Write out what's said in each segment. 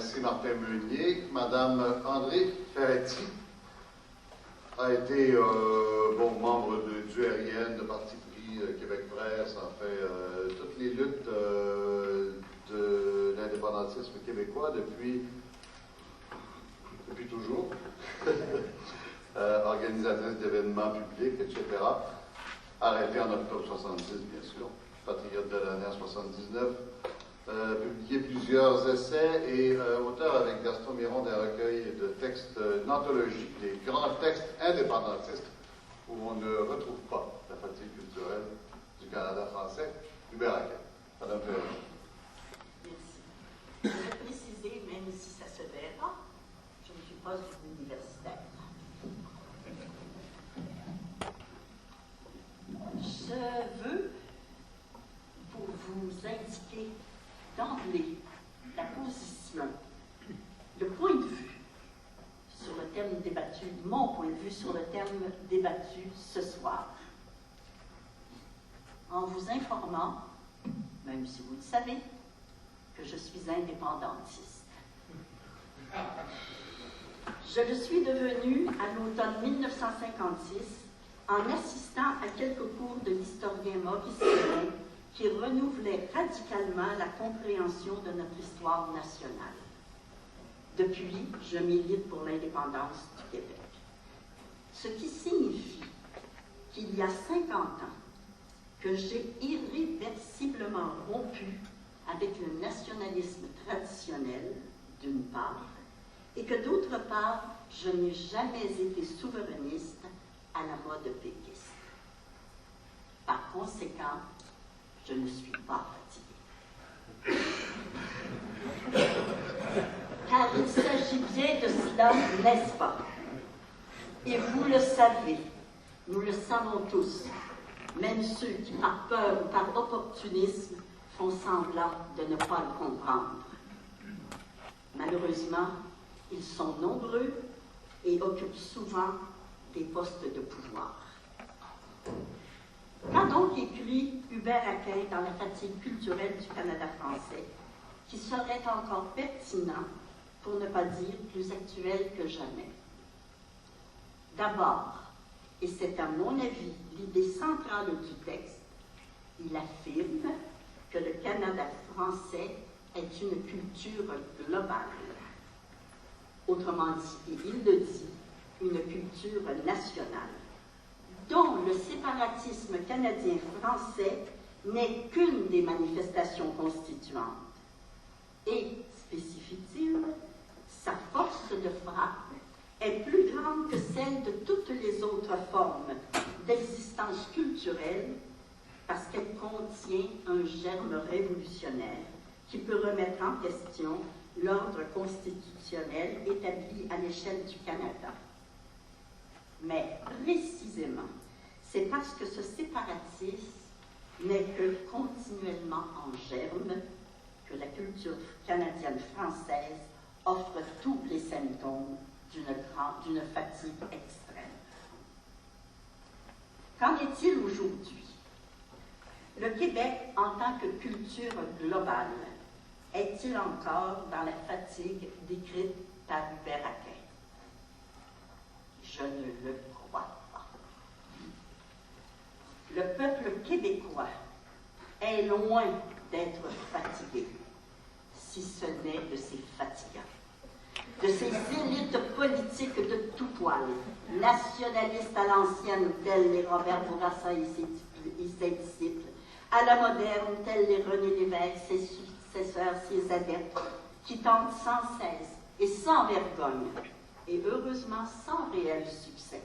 merci Martin Meunier. Madame André Ferretti a été membre du RIN, de Parti pris, Québec Presse, en fait, toutes les luttes de l'indépendantisme québécois depuis toujours. Organisatrice d'événements publics, etc. Arrêtée en octobre 70, bien sûr. Patriote de l'année en 79. Publié plusieurs essais et auteur avec Gaston Miron d'un recueil de textes, une anthologie des grands textes indépendantistes où on ne retrouve pas la fatigue culturelle du Canada français. Hubert Aquin. Madame Ferretti. Merci. Je vais préciser, même si ça se verra, je ne suis pas une universitaire. Je veux, pour vous indiquer d'emblée la position, le point de vue sur le thème débattu, mon point de vue sur le thème débattu ce soir, en vous informant, même si vous le savez, que je suis indépendantiste. Je le suis devenu à l'automne 1956 en assistant à quelques cours de l'historien Maurice Séguin qui renouvelait radicalement la compréhension de notre histoire nationale. Depuis, je milite pour l'indépendance du Québec. Ce qui signifie qu'il y a 50 ans que j'ai irréversiblement rompu avec le nationalisme traditionnel, d'une part, et que d'autre part, je n'ai jamais été souverainiste à la mode péquiste. Par conséquent, je ne suis pas fatiguée. Car il s'agit bien de cela, n'est-ce pas? Et vous le savez, nous le savons tous, même ceux qui, par peur ou par opportunisme, font semblant de ne pas le comprendre. Malheureusement, ils sont nombreux et occupent souvent des postes de pouvoir. Qu'a donc écrit Hubert Aquin dans La fatigue culturelle du Canada français, qui serait encore pertinent, pour ne pas dire plus actuel que jamais? D'abord, et c'est à mon avis l'idée centrale du texte, il affirme que le Canada français est une culture globale. Autrement dit, et il le dit, une culture nationale, dont le séparatisme canadien-français n'est qu'une des manifestations constituantes. Et, spécifie-t-il, sa force de frappe est plus grande que celle de toutes les autres formes d'existence culturelle parce qu'elle contient un germe révolutionnaire qui peut remettre en question l'ordre constitutionnel établi à l'échelle du Canada. Mais précisément, c'est parce que ce séparatisme n'est que continuellement en germe que la culture canadienne-française offre tous les symptômes d'une fatigue extrême. Qu'en est-il aujourd'hui? Le Québec, en tant que culture globale, est-il encore dans la fatigue décrite par Hubert Aquin? Je ne le crois pas. Le peuple québécois est loin d'être fatigué, si ce n'est de ses fatigants, de ces élites politiques de tout poil, nationalistes à l'ancienne, tels les Robert Bourassa et ses disciples, à la moderne, tels les René Lévesque, ses successeurs, ses adeptes, qui tentent sans cesse et sans vergogne, et heureusement sans réel succès,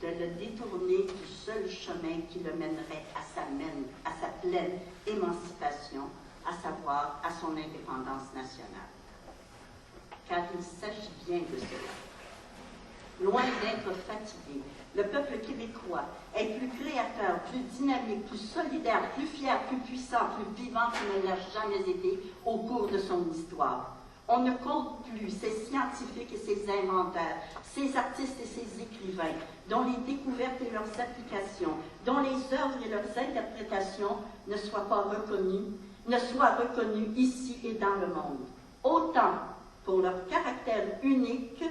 de le détourner du seul chemin qui le mènerait à sa pleine émancipation, à savoir à son indépendance nationale. Car il s'agit bien de cela. Loin d'être fatigué, le peuple québécois est plus créateur, plus dynamique, plus solidaire, plus fier, plus puissant, plus vivant qu'il ne l'a jamais été au cours de son histoire. On ne compte plus ces scientifiques et ces inventeurs, ces artistes et ces écrivains, dont les découvertes et leurs applications, dont les œuvres et leurs interprétations ne soient reconnues ici et dans le monde. Autant pour leur caractère unique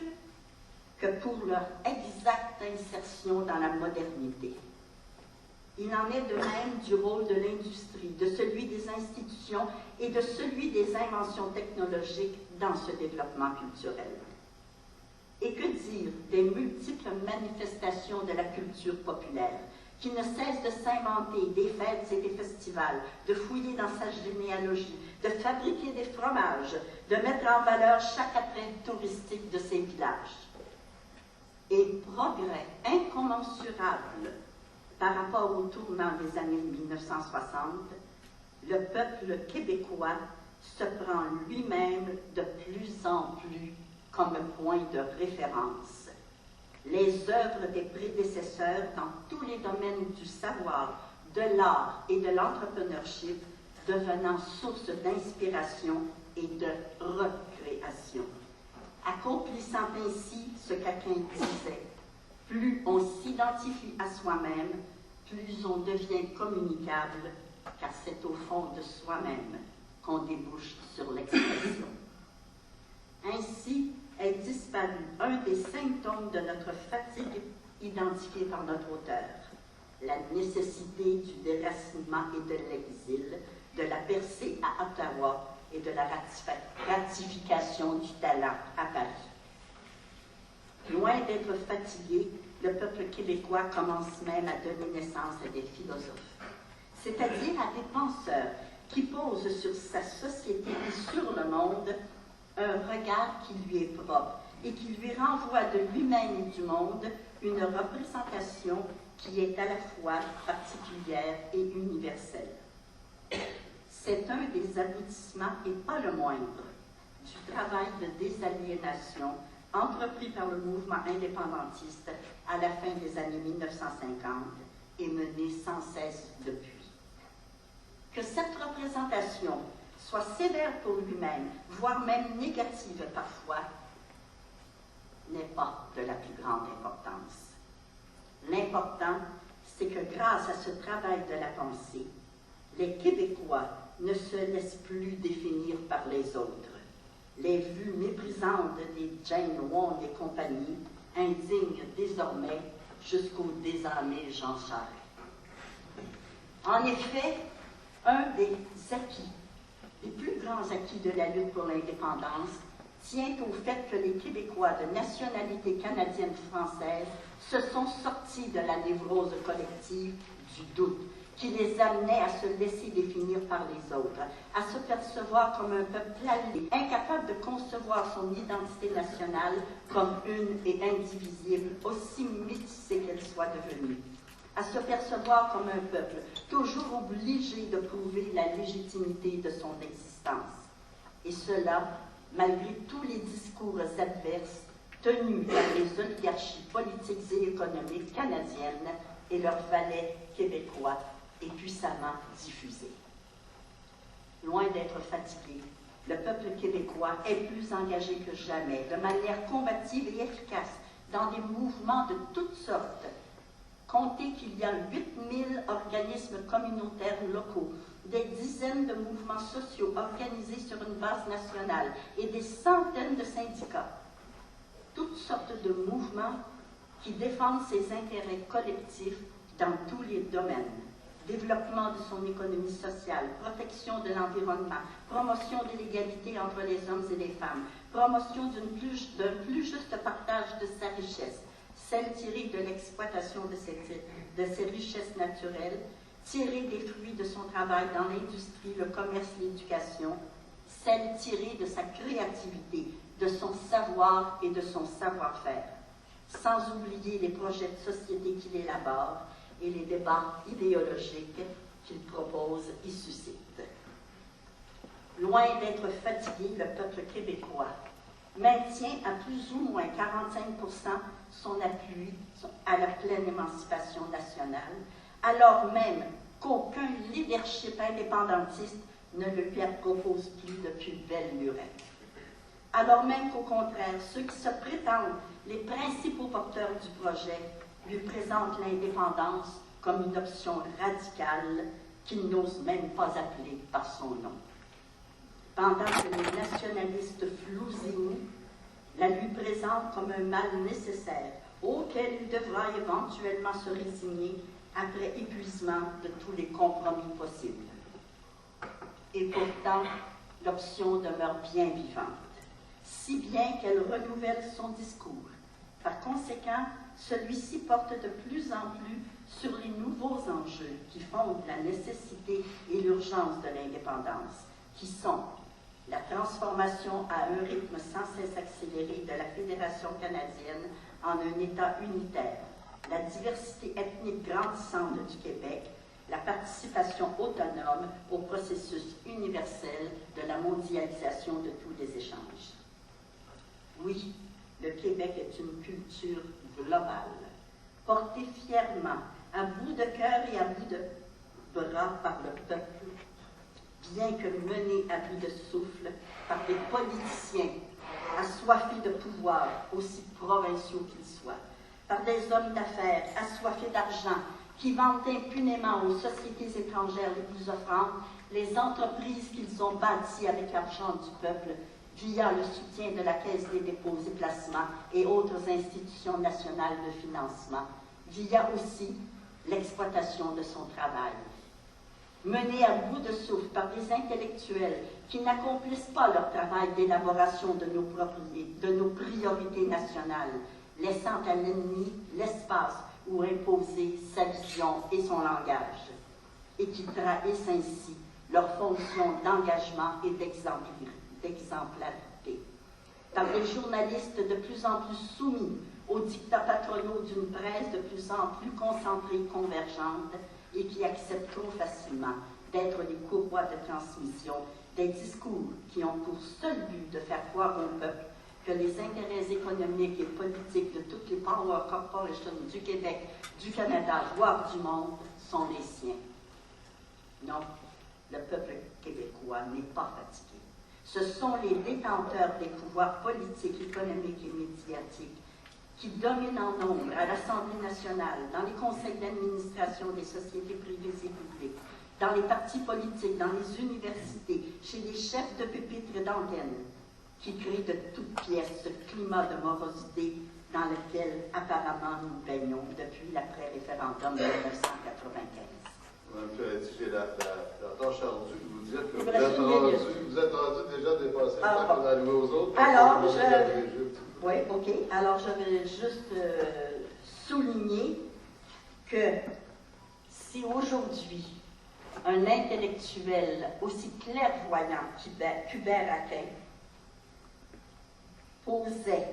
que pour leur exacte insertion dans la modernité. Il en est de même du rôle de l'industrie, de celui des institutions et de celui des inventions technologiques dans ce développement culturel. Et que dire des multiples manifestations de la culture populaire, qui ne cessent de s'inventer des fêtes et des festivals, de fouiller dans sa généalogie, de fabriquer des fromages, de mettre en valeur chaque attrait touristique de ses villages. Et progrès incommensurable par rapport au tournant des années 1960, le peuple québécois se prend lui-même de plus en plus comme point de référence. Les œuvres des prédécesseurs dans tous les domaines du savoir, de l'art et de l'entrepreneurship devenant source d'inspiration et de recréation. Accomplissant ainsi ce qu'Aquin disait, plus on s'identifie à soi-même, plus on devient communicable, car c'est au fond de soi-même qu'on débouche sur l'expression. Ainsi est disparu un des symptômes de notre fatigue identifié par notre auteur, la nécessité du déracinement et de l'exil, de la percée à Ottawa et de la ratification du talent à Paris. Loin d'être fatigué, le peuple québécois commence même à donner naissance à des philosophes, c'est-à-dire à des penseurs qui posent sur sa société et sur le monde un regard qui lui est propre et qui lui renvoie de lui-même et du monde une représentation qui est à la fois particulière et universelle. C'est un des aboutissements, et pas le moindre, du travail de désaliénation entrepris par le mouvement indépendantiste à la fin des années 1950 et mené sans cesse depuis. Que cette représentation soit sévère pour lui-même, voire même négative parfois, n'est pas de la plus grande importance. L'important, c'est que grâce à ce travail de la pensée, les Québécois ne se laissent plus définir par les autres. Les vues méprisantes des Jane Wong et compagnie indignent désormais jusqu'au désormais Jean Charest. En effet, un des acquis, les plus grands acquis de la lutte pour l'indépendance, tient au fait que les Québécois de nationalité canadienne-française se sont sortis de la névrose collective du doute, qui les amenait à se laisser définir par les autres, à se percevoir comme un peuple allié, incapable de concevoir son identité nationale comme une et indivisible, aussi métissée qu'elle soit devenue, à se percevoir comme un peuple toujours obligé de prouver la légitimité de son existence. Et cela, malgré tous les discours adverses tenus par les oligarchies politiques et économiques canadiennes et leurs valets québécois et puissamment diffusés. Loin d'être fatigué, le peuple québécois est plus engagé que jamais, de manière combative et efficace, dans des mouvements de toutes sortes. Comptez qu'il y a 8000 organismes communautaires locaux, des dizaines de mouvements sociaux organisés sur une base nationale et des centaines de syndicats. Toutes sortes de mouvements qui défendent ses intérêts collectifs dans tous les domaines. Développement de son économie sociale, protection de l'environnement, promotion de l'égalité entre les hommes et les femmes, promotion d'un plus juste partage de sa richesse, celle tirée de l'exploitation de ses richesses naturelles, tirée des fruits de son travail dans l'industrie, le commerce, l'éducation, celle tirée de sa créativité, de son savoir et de son savoir-faire, sans oublier les projets de société qu'il élabore et les débats idéologiques qu'il propose et suscite. Loin d'être fatigué, le peuple québécois maintient à plus ou moins 45% son appui à la pleine émancipation nationale, alors même qu'aucun leadership indépendantiste ne le lui propose plus depuis belle lurette. Alors même qu'au contraire, ceux qui se prétendent les principaux porteurs du projet lui présentent l'indépendance comme une option radicale qu'il n'ose même pas appeler par son nom. Pendant que les nationalistes flouséous présente comme un mal nécessaire auquel il devra éventuellement se résigner après épuisement de tous les compromis possibles. Et pourtant, l'option demeure bien vivante, si bien qu'elle renouvelle son discours. Par conséquent, celui-ci porte de plus en plus sur les nouveaux enjeux qui fondent la nécessité et l'urgence de l'indépendance, qui sont la transformation à un rythme sans cesse accéléré de la Fédération canadienne en un État unitaire, la diversité ethnique grandissante du Québec, la participation autonome au processus universel de la mondialisation de tous les échanges. Oui, le Québec est une culture globale, portée fièrement, à bout de cœur et à bout de bras par le peuple, bien que menée à bout de souffle par des politiciens assoiffés de pouvoir, aussi provinciaux qu'ils soient, par des hommes d'affaires assoiffés d'argent qui vendent impunément aux sociétés étrangères les plus offrantes les entreprises qu'ils ont bâties avec l'argent du peuple via le soutien de la Caisse des dépôts et placements et autres institutions nationales de financement, via aussi l'exploitation de son travail. Menés à bout de souffle par des intellectuels qui n'accomplissent pas leur travail d'élaboration de nos priorités nationales, laissant à l'ennemi l'espace où imposer sa vision et son langage, et qui trahissent ainsi leur fonction d'engagement et d'exemplarité. Par des journalistes de plus en plus soumis aux dictats patronaux d'une presse de plus en plus concentrée et convergente, et qui acceptent trop facilement d'être les courroies de transmission des discours qui ont pour seul but de faire croire au peuple que les intérêts économiques et politiques de toutes les power corporations du Québec, du Canada, voire du monde, sont les siens. Non, le peuple québécois n'est pas fatigué. Ce sont les détenteurs des pouvoirs politiques, économiques et médiatiques qui dominent en nombre à l'Assemblée nationale, dans les conseils d'administration des sociétés privées et publiques, dans les partis politiques, dans les universités, chez les chefs de pupitre et d'antenne, qui créent de toutes pièces ce climat de morosité dans lequel apparemment nous baignons depuis l'après-référendum de 1995. J'ai la tâche ardue de vous dire que vous êtes rendu déjà dépassé le temps qu'on a alloué aux autres. Alors, oui, OK. Alors, je vais juste souligner que si aujourd'hui, un intellectuel aussi clairvoyant qu'Hubert-Aquin posait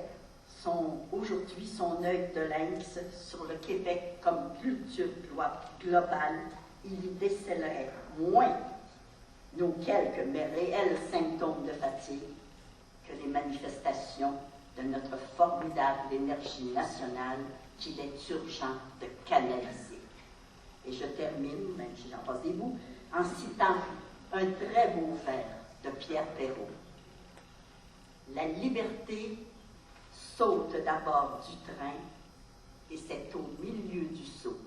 aujourd'hui son œil de lynx sur le Québec comme culture globale, il y décèlerait moins nos quelques mais réels symptômes de fatigue que les manifestations de notre formidable énergie nationale qu'il est urgent de canaliser. Et je termine, même si j'en passe des bouts, en citant un très beau vers de Pierre Perrault. La liberté saute d'abord du train et c'est au milieu du saut